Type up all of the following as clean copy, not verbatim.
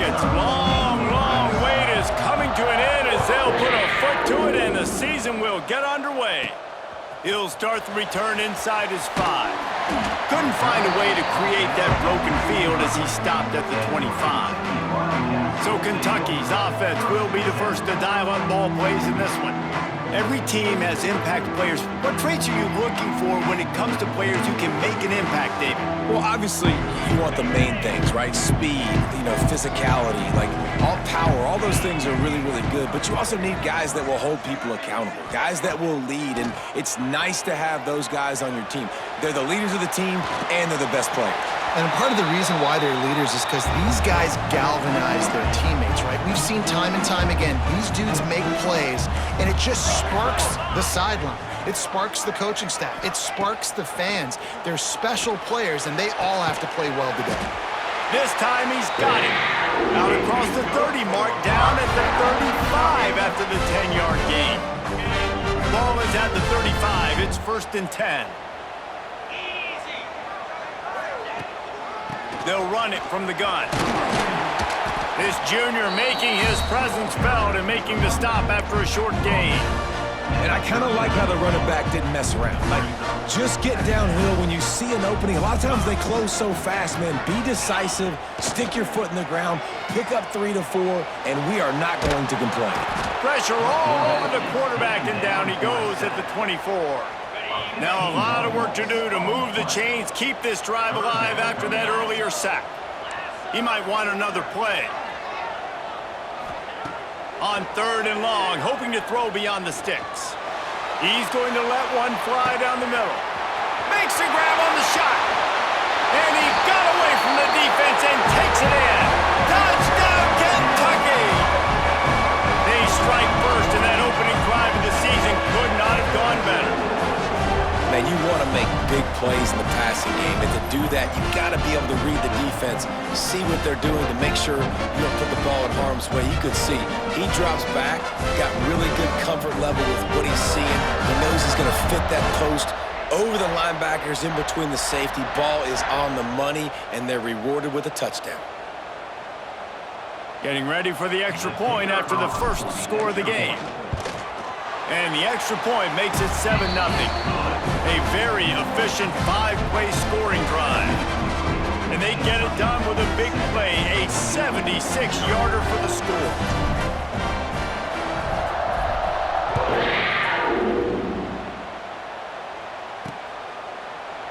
Rockets' long wait is coming to an end as they'll put a foot to it and the season will get underway. He'll start the return inside his 5. Couldn't find a way to create that broken field as he stopped at the 25. So Kentucky's offense will be the first to dial up ball plays in this one. Every team has impact players. What traits are you looking for when it comes to players who can make an impact, David? Well, obviously, you want the main things, right? Speed, physicality, like all power, all those things are really, really good. But you also need guys that will hold people accountable, guys that will lead. And it's nice to have those guys on your team. They're the leaders of the team, and they're the best players. And part of the reason why they're leaders is because these guys galvanize their teammates, right? We've seen time and time again, these dudes make plays, and it just sparks the sideline. It sparks the coaching staff. It sparks the fans. They're special players, and they all have to play well today. This time he's got it. Out across the 30 mark, down at the 35 after the 10-yard gain. Ball is at the 35. It's 1st and 10. They'll run it from the gun. This junior making his presence felt and making the stop after a short gain. And I kind of like how the running back didn't mess around. Like, just get downhill when you see an opening. A lot of times they close so fast, man. Be decisive, stick your foot in the ground, pick up 3 to 4, and we are not going to complain. Pressure all over the quarterback, and down he goes at the 24. Now a lot of work to do to move the chains, keep this drive alive after that earlier sack. He might want another play. On 3rd and long, hoping to throw beyond the sticks. He's going to let one fly down the middle. Makes a grab on the shot. And he got away from the defense and takes it in. Touchdown, Kentucky! They strike first, and that opening drive of the season could not have gone better. Man, you want to make big plays in the passing game, and to do that, you've got to be able to read the defense, see what they're doing to make sure you don't put the ball in harm's way. You could see he drops back, got really good comfort level with what he's seeing. He knows he's going to fit that post over the linebackers in between the safety. Ball is on the money, and they're rewarded with a touchdown. Getting ready for the extra point after the first score of the game. And the extra point makes it 7-0. A very efficient 5-play scoring drive. And they get it done with a big play, a 76-yarder for the score.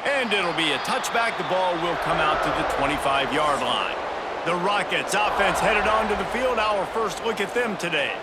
And it'll be a touchback. The ball will come out to the 25-yard line. The Rockets offense headed onto the field. Our first look at them today.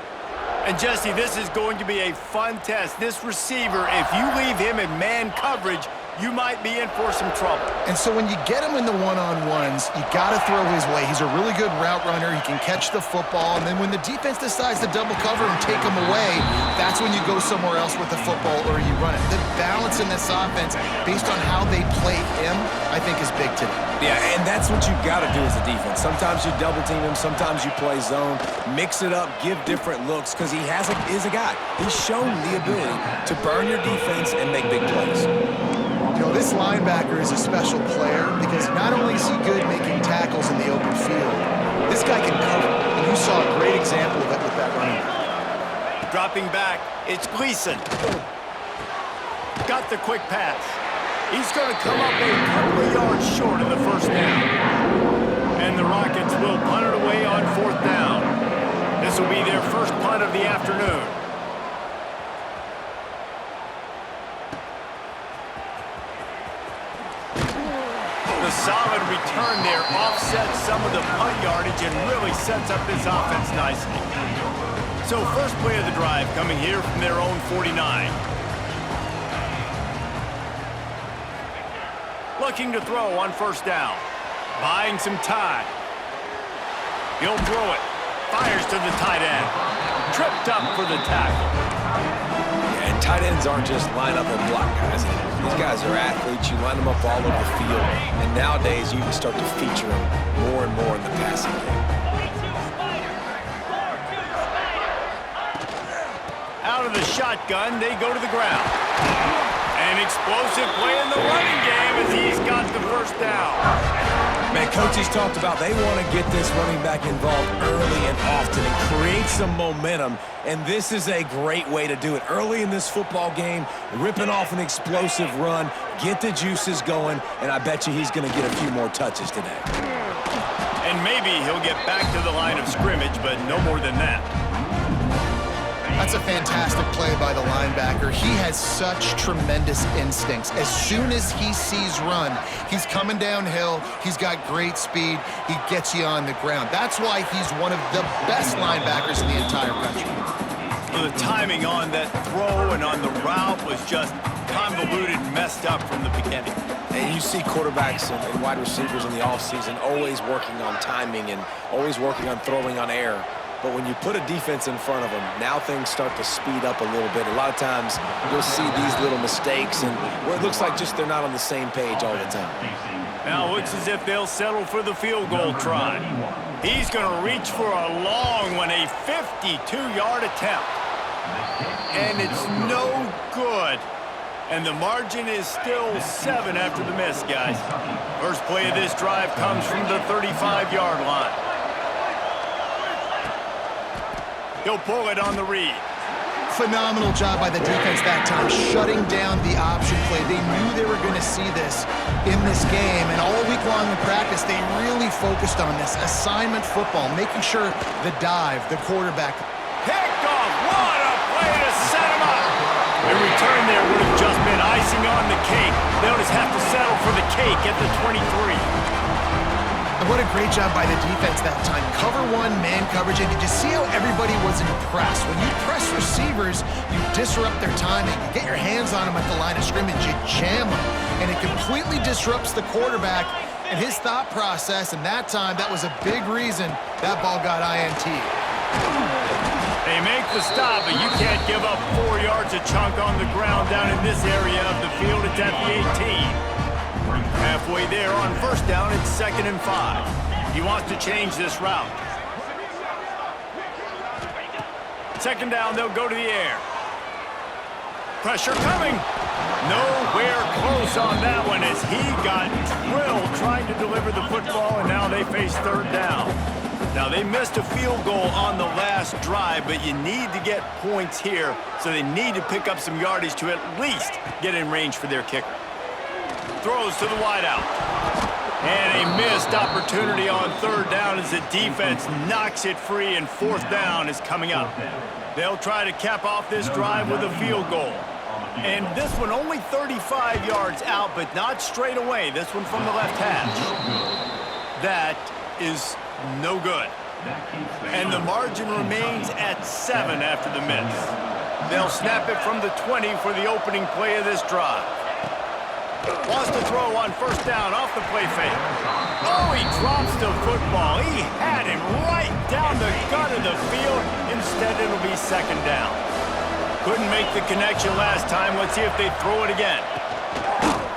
And Jesse, this is going to be a fun test. This receiver, if you leave him in man coverage, you might be in for some trouble. And so when you get him in the one-on-ones, you got to throw his way. He's a really good route runner. He can catch the football. And then when the defense decides to double cover and take him away, that's when you go somewhere else with the football or you run it. The balance in this offense, based on how they play him, I think is big today. Yeah, and that's what you've got to do as a defense. Sometimes you double team him, sometimes you play zone, mix it up, give different looks, because he is a guy. He's shown the ability to burn your defense and make big plays. You know, this linebacker is a special player because not only is he good making tackles in the open field, this guy can cover. And you saw a great example of it with that running back. Dropping back, it's Gleason. Got the quick pass. He's going to come up a couple of yards short of the first down. And the Rockets will punt it away on 4th down. This will be their first punt of the afternoon. The solid return there offsets some of the punt yardage and really sets up this offense nicely. So first play of the drive coming here from their own 49. Looking to throw on 1st down. Buying some time. He'll throw it. Fires to the tight end. Tripped up for the tackle. Yeah, and tight ends aren't just line up and block guys. These guys are athletes. You line them up all over the field. And nowadays, you can start to feature them more and more in the passing game. Out of the shotgun, they go to the ground. And explosive play in the running game as he's got the first down. Man, coaches talked about they want to get this running back involved early and often and create some momentum, and this is a great way to do it. Early in this football game, ripping off an explosive run, get the juices going, and I bet you he's going to get a few more touches today. And maybe he'll get back to the line of scrimmage, but no more than that. That's a fantastic play by the linebacker. He has such tremendous instincts. As soon as he sees run, he's coming downhill. He's got great speed. He gets you on the ground. That's why he's one of the best linebackers in the entire country. Well, the timing on that throw and on the route was just convoluted and messed up from the beginning. And you see quarterbacks and wide receivers in the offseason always working on timing and always working on throwing on air. But when you put a defense in front of them, now things start to speed up a little bit. A lot of times you'll see these little mistakes and where it looks like just they're not on the same page all the time. Now it looks as if they'll settle for the field goal try. He's going to reach for a long one, a 52-yard attempt. And it's no good. And the margin is still 7 after the miss, guys. First play of this drive comes from the 35-yard line. He'll pull it on the read. Phenomenal job by the defense that time, shutting down the option play. They knew they were going to see this in this game, and all week long in practice, they really focused on this assignment football, making sure the dive, the quarterback. Picked off. What a play to set him up. The return there would have just been icing on the cake. They'll just have to settle for the cake at the 23. And what a great job by the defense that time. Cover one, man coverage, and did you see how everybody was impressed? When you press receivers, you disrupt their timing. You get your hands on them at the line of scrimmage, you jam them, and it completely disrupts the quarterback and his thought process, and that time, that was a big reason that ball got INT. They make the stop, but you can't give up 4 yards a chunk on the ground down in this area of the field. It's at the 18. Halfway there on first down, it's 2nd and 5. He wants to change this route. 2nd down, they'll go to the air. Pressure coming. Nowhere close on that one as he got drilled trying to deliver the football, and now they face 3rd down. Now, they missed a field goal on the last drive, but you need to get points here, so they need to pick up some yardage to at least get in range for their kicker. Throws to the wideout. And a missed opportunity on 3rd down as the defense knocks it free, and 4th down is coming up. They'll try to cap off this drive with a field goal. And this one only 35 yards out, but not straight away. This one from the left hash. That is no good. And the margin remains at 7 after the miss. They'll snap it from the 20 for the opening play of this drive. Wants to throw on 1st down off the play fake. Oh, he drops the football. He had him right down the gut of the field. Instead, it'll be 2nd down. Couldn't make the connection last time. Let's see if they throw it again.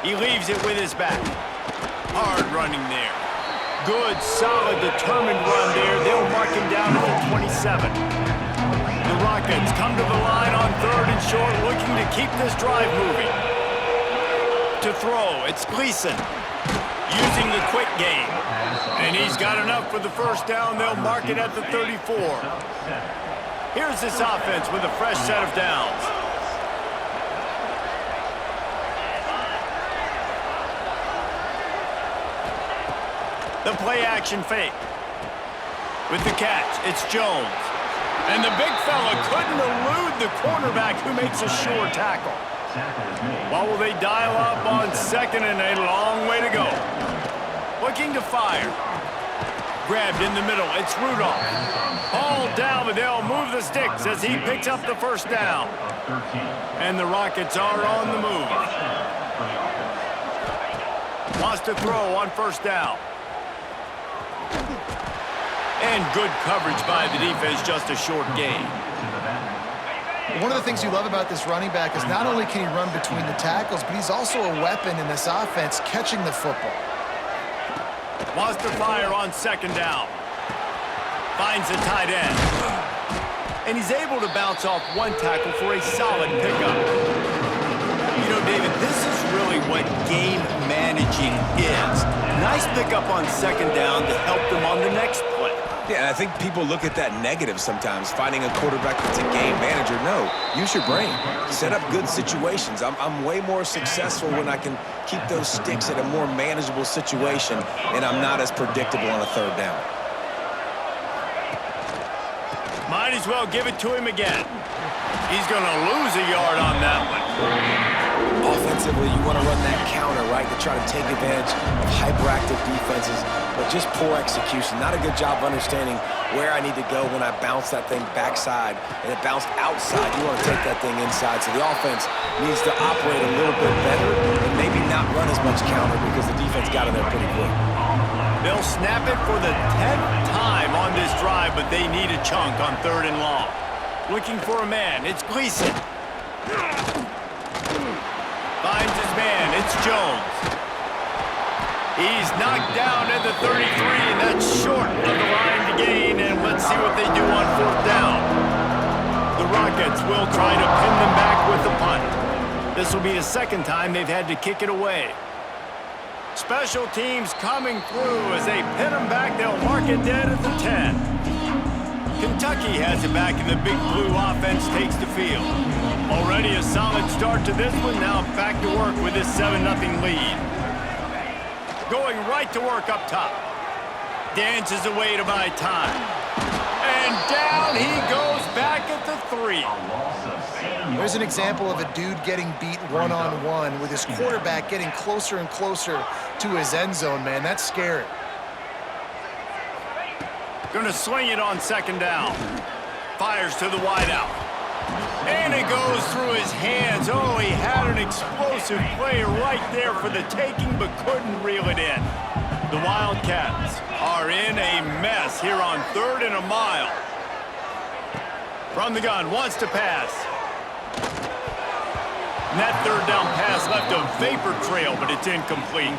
He leaves it with his back. Hard running there. Good, solid, determined run there. They'll mark him down at the 27. The Rockets come to the line on 3rd and short, looking to keep this drive moving. To throw, it's Gleason using the quick game. And he's got enough for the 1st down. They'll mark it at the 34. Here's this offense with a fresh set of downs. The play action fake. With the catch, it's Jones. And the big fella couldn't elude the cornerback who makes a sure tackle. What will they dial up on 2nd and a long way to go? Looking to fire. Grabbed in the middle. It's Rudolph. All down, but they'll move the sticks as he picks up the 1st down. And the Rockets are on the move. Wants to throw on 1st down. And good coverage by the defense, just a short gain. One of the things you love about this running back is not only can he run between the tackles, but he's also a weapon in this offense, catching the football. Wants to fire on 2nd down. Finds the tight end. And he's able to bounce off one tackle for a solid pickup. You know, David, this what game managing is. Nice pickup on second down to help them on the next play. Yeah, I think people look at that negative sometimes, finding a quarterback that's a game manager. No, use your brain. Set up good situations. I'm way more successful when I can keep those sticks at a more manageable situation, and I'm not as predictable on a third down. Might as well give it to him again. He's going to lose a yard on that one. Offensively, you want to run that counter, right, to try to take advantage of hyperactive defenses, but just poor execution. Not a good job understanding where I need to go when I bounce that thing backside, and it bounced outside. You want to take that thing inside, so the offense needs to operate a little bit better and maybe not run as much counter because the defense got in there pretty quick. They'll snap it for the 10th time on this drive, but they need a chunk on 3rd and long. Looking for a man. It's Gleason. Finds his man. It's Jones. He's knocked down at the 33, and that's short of the line to gain, and let's see what they do on 4th down. The Rockets will try to pin them back with the punt. This will be the 2nd time they've had to kick it away. Special teams coming through as they pin them back. They'll mark it dead at the 10. Kentucky has it back, and the Big Blue offense takes the field. Already a solid start to this one. Now back to work with this 7-0 lead. Going right to work up top. Dances away to buy time. And down he goes back at the 3. There's an example of a dude getting beat one-on-one with his quarterback getting closer and closer to his end zone, man. That's scary. Gonna swing it on 2nd down. Fires to the wideout. And it goes through his hands. Oh, he had an explosive play right there for the taking, but couldn't reel it in. The Wildcats are in a mess here on 3rd and a mile. From the gun, wants to pass. And that 3rd down pass left a vapor trail, but it's incomplete.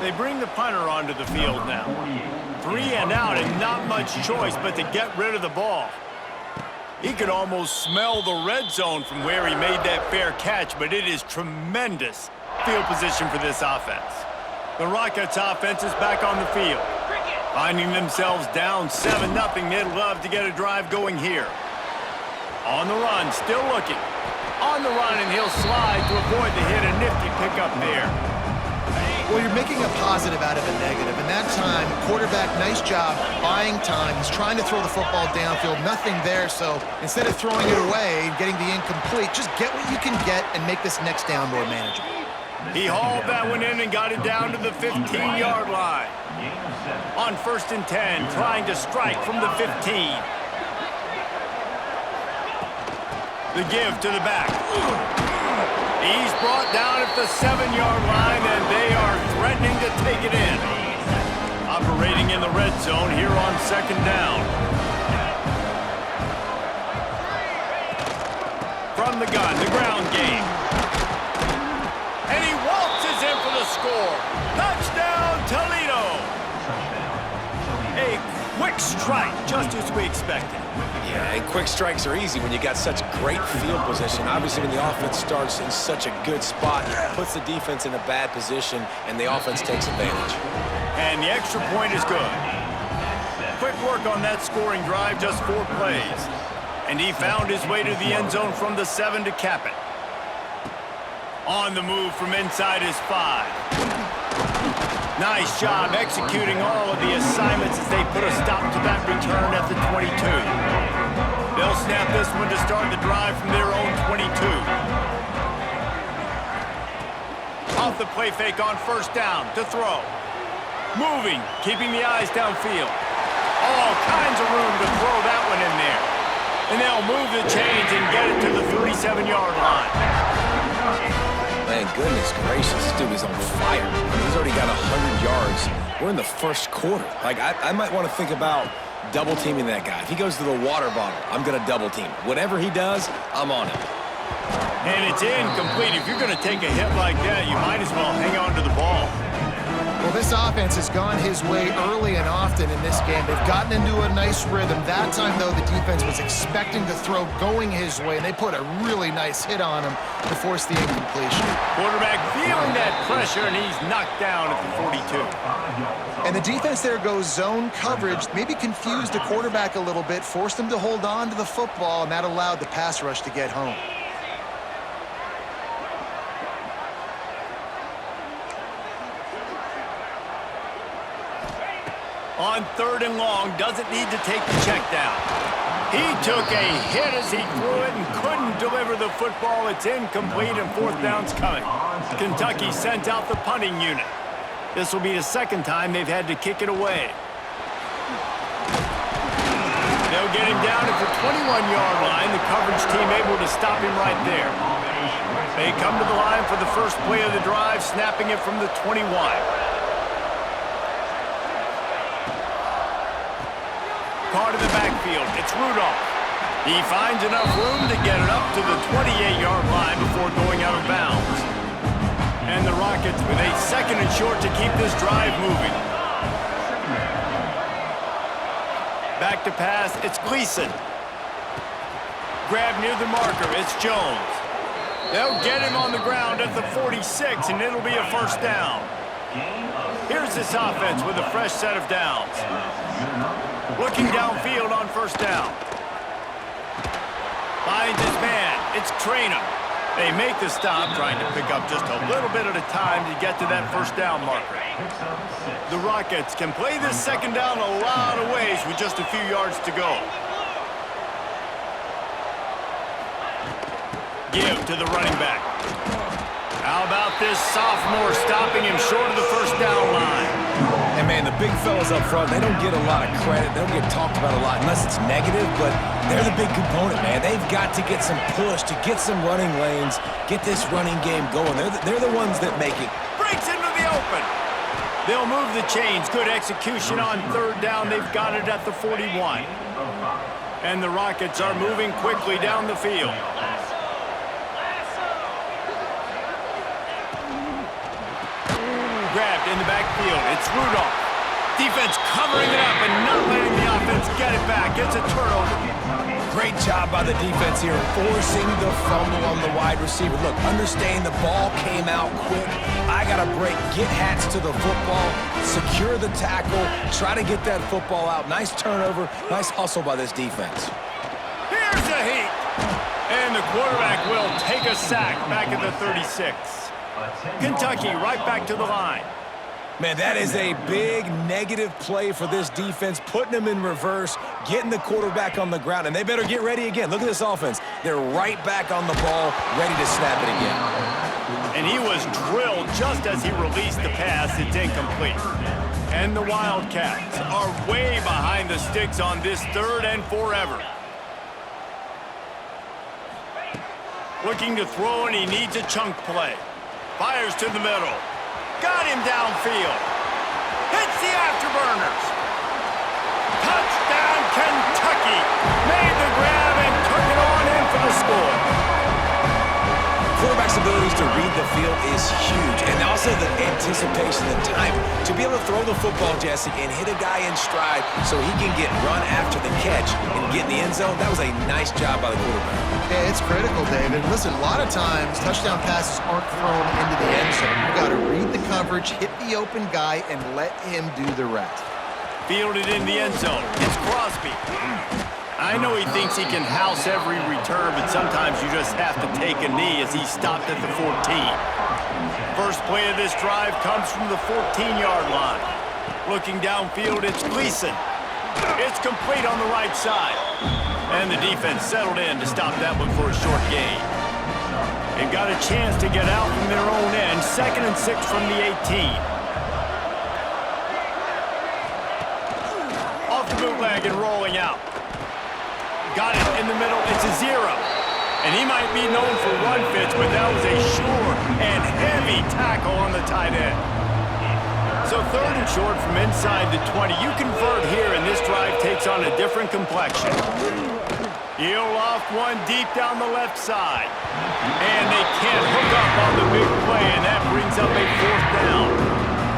They bring the punter onto the field now. 3 and out, and not much choice but to get rid of the ball. He could almost smell the red zone from where he made that fair catch, but it is tremendous field position for this offense. The Rockets offense is back on the field. Finding themselves down 7-0, they'd love to get a drive going here. On the run, still looking. On the run, and he'll slide to avoid the hit. A nifty pickup there. Well, you're making a positive out of a negative, and that time, quarterback, nice job, buying time. He's trying to throw the football downfield, nothing there, so instead of throwing it away and getting the incomplete, just get what you can get and make this next down more manageable. He hauled that one in and got it down to the 15-yard line. On 1st and 10, trying to strike from the 15. The give to the back. He's brought down at the 7-yard line, and they are threatening to take it in. Operating in the red zone here on 2nd down. From the gun, the ground game. And he waltzes in for the score. Touchdown, Toledo. A quick strike, just as we expected. Yeah, and quick strikes are easy when you got such great field position. Obviously, when the offense starts in such a good spot, it puts the defense in a bad position, and the offense takes advantage. And the extra point is good. Quick work on that scoring drive, just 4 plays. And he found his way to the end zone from the 7 to cap it. On the move from inside his 5. Nice job executing all of the assignments as they put a stop to that return at the 22. They'll snap this one to start the drive from their own 22. Off the play fake on 1st down to throw. Moving, keeping the eyes downfield. All kinds of room to throw that one in there. And they'll move the chains and get it to the 37-yard line. Man, goodness gracious, this dude is on fire. I mean, he's already got 100 yards. We're in the 1st quarter. Like, I might want to think about double-teaming that guy. If he goes to the water bottle, I'm going to double-team. Whatever he does, I'm on him. And it's incomplete. If you're going to take a hit like that, you might as well hang on to the ball. Well, Well, this offense has gone his way early and often in this game. They've gotten into a nice rhythm. That time, though, the defense was expecting the throw going his way, and they put a really nice hit on him to force the incompletion. Quarterback feeling that pressure, and he's knocked down at the 42. And the defense there goes zone coverage, maybe confused the quarterback a little bit, forced him to hold on to the football, and that allowed the pass rush to get home. On 3rd and long, doesn't need to take the check down. He took a hit as he threw it and couldn't deliver the football. It's incomplete and 4th down's coming. Kentucky sent out the punting unit. This will be the 2nd time they've had to kick it away. They'll get him down at the 21-yard line. The coverage team able to stop him right there. They come to the line for the first play of the drive, snapping it from the 21. Caught in the backfield. It's Rudolph. He finds enough room to get it up to the 28-yard line before going out of bounds. And the Rockets with a 2nd and short to keep this drive moving. Back to pass. It's Gleason. Grab near the marker. It's Jones. They'll get him on the ground at the 46, and it'll be a 1st down. Here's this offense with a fresh set of downs. Looking downfield on 1st down. Finds his man. It's Traynham. They make the stop, trying to pick up just a little bit at a time to get to that 1st down marker. The Rockets can play this 2nd down a lot of ways with just a few yards to go. Give to the running back. How about this sophomore stopping him short of the 1st down line? And, man, the big fellas up front, they don't get a lot of credit. They don't get talked about a lot unless it's negative, but they're the big component, man. They've got to get some push, to get some running lanes, get this running game going. They're the ones that make it. Breaks into the open. They'll move the chains. Good execution on 3rd down. They've got it at the 41. And the Rockets are moving quickly down the field. Grabbed in the backfield. It's Rudolph. Defense covering it up and not letting the offense get it back. It's a turnover. Great job by the defense here, forcing the fumble on the wide receiver. Look, understand the ball came out quick. I got to break, get hats to the football, secure the tackle, try to get that football out. Nice turnover, nice hustle by this defense. Here's a heat. And the quarterback will take a sack back at the 36. Kentucky right back to the line. Man, that is a big negative play for this defense, putting them in reverse, getting the quarterback on the ground, and they better get ready again. Look at this offense. They're right back on the ball, ready to snap it again. And he was drilled just as he released the pass. It's incomplete. And the Wildcats are way behind the sticks on this 3rd and forever. Looking to throw, and he needs a chunk play. Fires to the middle. Got him downfield. Hits the afterburners. Touchdown, Kentucky. Made the grab and took it on in for the score. Quarterback's abilities to read the field is huge, and also the anticipation, the time to be able to throw the football, Jesse, and hit a guy in stride so he can get run after the catch and get in the end zone. That was a nice job by the quarterback. Yeah, it's critical, David. Listen, a lot of times touchdown passes aren't thrown into the end zone. You've got to read the coverage, hit the open guy, and let him do the rest. Fielded in the end zone. It's Crosby. I know he thinks he can house every return, but sometimes you just have to take a knee as he stopped at the 14. First play of this drive comes from the 14-yard line. Looking downfield, it's Gleason. It's complete on the right side. And the defense settled in to stop that one for a short gain. They've got a chance to get out from their own end. 2nd and 6 from the 18. Off the bootleg and rolling out. Got it in the middle. It's a 0. And he might be known for run fits, but that was a sure and heavy tackle on the tight end. So 3rd and short from inside the 20. You convert here, and this drive takes on a different complexion. He'll off one deep down the left side. And they can't hook up on the big play, and that brings up a 4th down.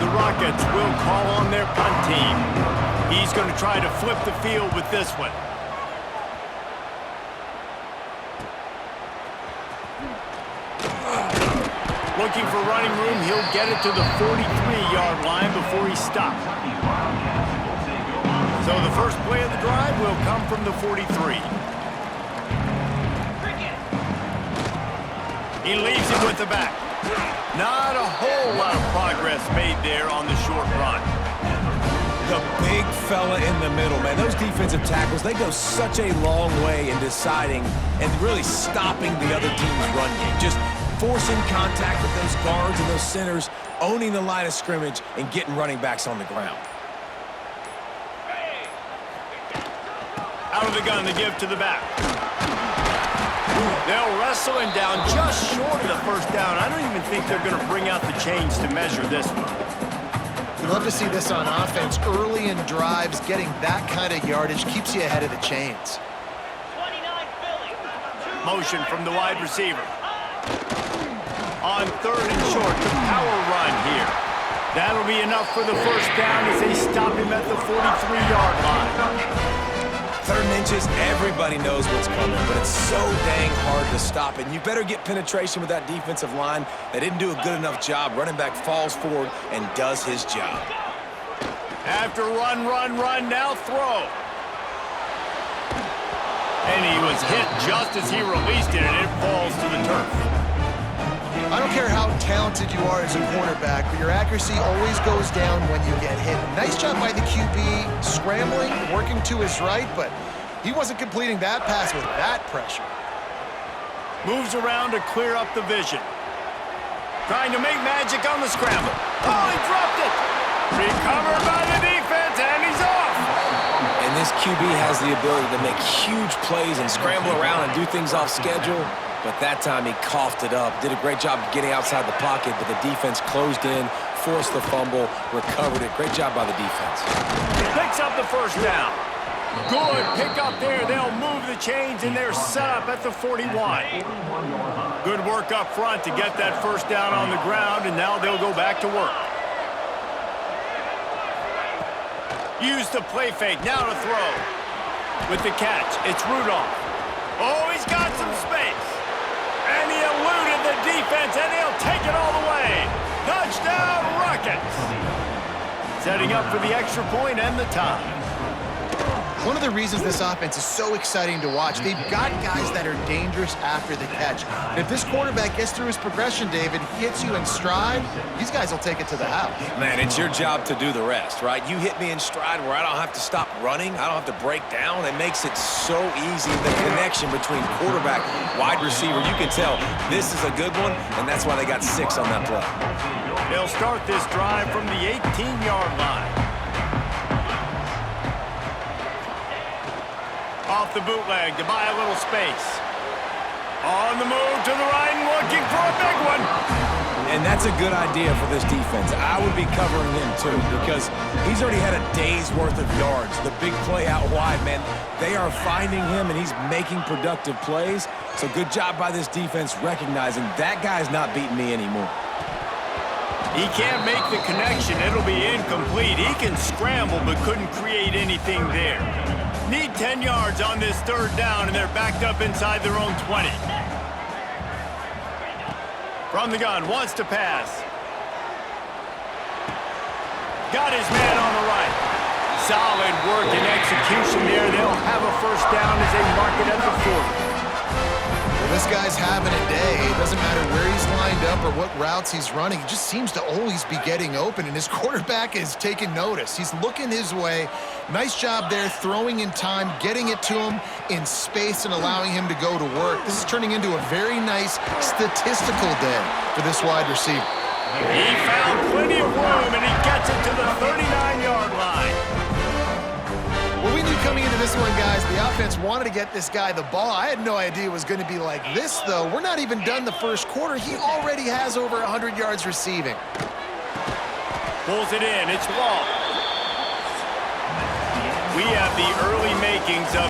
The Rockets will call on their punt team. He's going to try to flip the field with this one. Looking for running room, he'll get it to the 43-yard line before he stops. So the first play of the drive will come from the 43. He leaves it with the back. Not a whole lot of progress made there on the short run. The big fella in the middle, man. Those defensive tackles, they go such a long way in deciding and really stopping the other team's run game. Just forcing contact with those guards and those centers, owning the line of scrimmage, and getting running backs on the ground. Out of the gun, the give to the back. They'll wrestle him down just short of the first down. I don't even think they're going to bring out the chains to measure this one. You love to see this on offense. Early in drives, getting that kind of yardage keeps you ahead of the chains. Motion from the wide receiver. On third and short, the power run here. That'll be enough for the first down as they stop him at the 43-yard line. 3rd inches, everybody knows what's coming, but it's so dang hard to stop it. And you better get penetration with that defensive line. They didn't do a good enough job. Running back falls forward and does his job. After run, now throw. And he was hit just as he released it, and it falls to the turf. I don't care how talented you are as a quarterback, but your accuracy always goes down when you get hit. Nice job by the QB, scrambling, working to his right, but he wasn't completing that pass with that pressure. Moves around to clear up the vision. Trying to make magic on the scramble. Oh, he dropped it! Recovered by the defense, and he's off! And this QB has the ability to make huge plays and scramble around and do things off schedule. But that time he coughed it up. Did a great job getting outside the pocket, but the defense closed in, forced the fumble, recovered it. Great job by the defense. Picks up the first down. Good pick up there. They'll move the chains, and they're set up at the 41. Good work up front to get that first down on the ground, and now they'll go back to work. Use the play fake. Now to throw. With the catch, it's Rudolph. Oh, he's got some space. And he eluded the defense, and he'll take it all the way. Touchdown, Rockets. Setting up for the extra point and the tie. One of the reasons this offense is so exciting to watch, they've got guys that are dangerous after the catch. And if this quarterback gets through his progression, David, hits you in stride, these guys will take it to the house. Man, it's your job to do the rest, right? You hit me in stride where I don't have to stop running. I don't have to break down. It makes it so easy. The connection between quarterback, wide receiver, you can tell this is a good one, and that's why they got 6 on that play. They'll start this drive from the 18-yard line. Off the bootleg to buy a little space. On the move to the right and looking for a big one. And that's a good idea for this defense. I would be covering him too because he's already had a day's worth of yards. The big play out wide, man. They are finding him and he's making productive plays. So good job by this defense recognizing that guy's not beating me anymore. He can't make the connection. It'll be incomplete. He can scramble but couldn't create anything there. Need 10 yards on this 3rd down, and they're backed up inside their own 20. From the gun, wants to pass. Got his man on the right. Solid work and execution there. They'll have a first down as they mark it at the 40. Well, this guy's having a day. It doesn't matter where he's lined up or what routes he's running. He just seems to always be getting open, and his quarterback is taking notice. He's looking his way. Nice job there, throwing in time, getting it to him in space and allowing him to go to work. This is turning into a very nice statistical day for this wide receiver. He found plenty of room, and he gets it to the 39-yard line. Well, we knew coming into this one, guys, the offense wanted to get this guy the ball. I had no idea it was going to be like this, though. We're not even done the first quarter. He already has over 100 yards receiving. Pulls it in. It's Ball. We have the early makings of